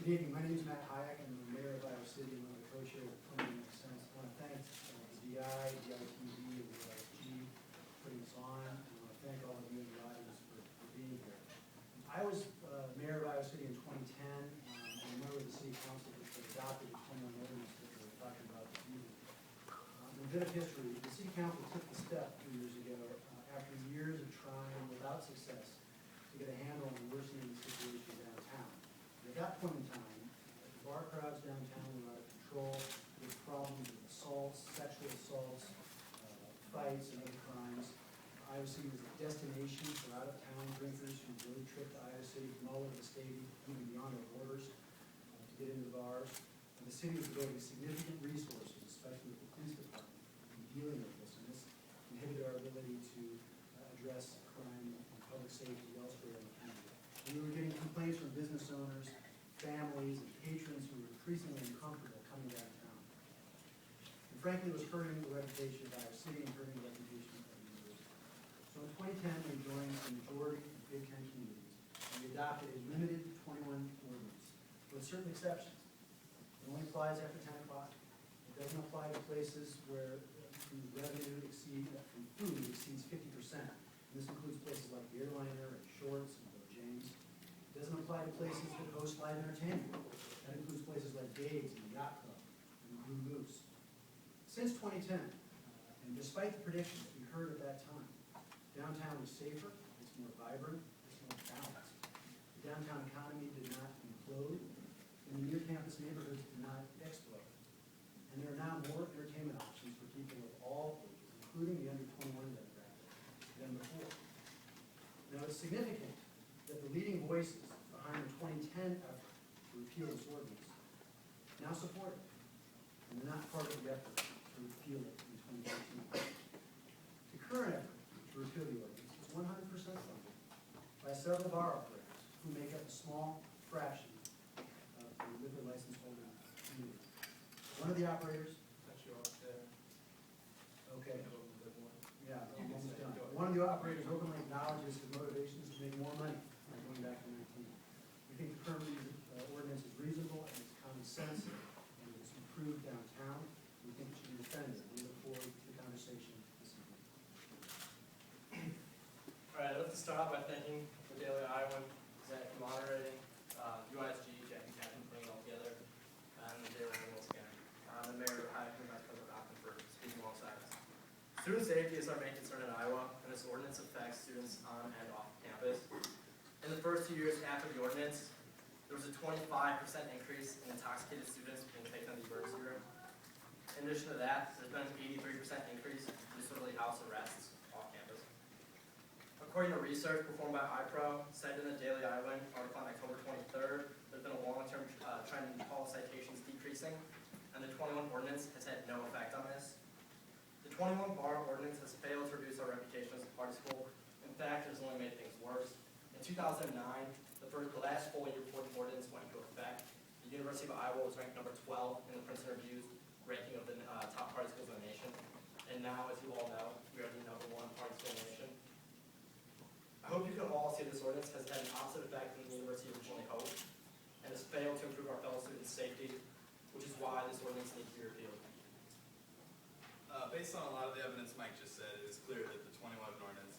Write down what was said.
Good evening. My name is Matt Hayek. I'm the mayor of Iowa City and one of the co-chairs of Planning Makes Sense. I want to thank the DI, DITV, and the OSG for putting this on. And I want to thank all of you in the audience for being here. I was mayor of Iowa City in 2010. I'm a member of the city council which adopted the 21 ordinance that we're talking about this evening. In a bit of history, the city council took the step 2 years ago after years of trying without success to get a handle on the worsening situation downtown. At that point in time, the bar crowds downtown were out of control with problems with assaults, sexual assaults, fights, and other crimes. Iowa City was a destination for out-of-town drinkers who road trip to Iowa City from all over the state, even beyond our borders, to get into the bars. And the city was devoting significant resources, especially with the police department, in dealing with this. And this inhibited our ability to address crime and public safety elsewhere in the county. And we were getting complaints from business owners, families, and patrons who were increasingly uncomfortable coming downtown. And frankly, it was hurting the reputation of Iowa City and hurting the reputation of the university. So in 2010, we joined the majority of Big Ten communities, and we adopted a limited 21 ordinance, with certain exceptions. It only applies after 10 o'clock. It doesn't apply to places where the revenue from food exceeds 50%. And this includes places like the Airliner and Shorts and James. It doesn't apply to places that host live entertainment. That includes places like Dave's and the Yacht Club and the Blue Moose. Since 2010, and despite the predictions we heard at that time, downtown is safer, it's more vibrant, it's more balanced. The downtown economy did not implode, and the near-campus neighborhoods did not explode. And there are now more entertainment options for people of all ages, including the under-21 demographic, than before. Now, it's significant that the leading voices behind the 2010 effort to repeal this ordinance now support it, and they're not part of the effort to repeal it in 2013. The current effort to repeal the ordinance is 100% funded by several bar operators who make up a small fraction of the liquor license holder community. One of the operators, okay, yeah, almost done. One of the operators openly acknowledges his motivations to make more money by going back to 19. We think the current ordinance is reasonable and it's common sense and it's improved downtown. We think it should be defended. We look forward to the conversation this evening. All right, I'd like to start off by thanking the Daily Iowan, Zach for moderating, UISG, Jackie Captain putting it all together, and the Daily Iowan once again. The Mayor Hayek and Vice President Oppen for speaking alongside us. Student safety is our main concern in Iowa, and this ordinance affects students on and off campus. In the first 2 years after the ordinance, there was a 25% increase in intoxicated students being taken to the emergency room. In addition to that, there's been an 83% increase in disorderly house arrests off campus. According to research performed by iPro, cited in the Daily Iowan article on October 23rd, there's been a long-term trend in call citations decreasing, and the 21 ordinance has had no effect on this. The 21 bar ordinance has failed to reduce our reputation as a party school. In fact, it has only made things worse. In 2009, the last full year before the ordinance went into effect, the University of Iowa was ranked number 12 in the Princeton Review's ranking of the top party schools in the nation. And now, as you all know, we are the #1 party school in the nation. I hope you can all see this ordinance has had an opposite effect than the university originally hoped, and has failed to improve our fellow students' safety, which is why this ordinance needs to be repealed. Based on a lot of the evidence Mike just said, it is clear that the 21 ordinance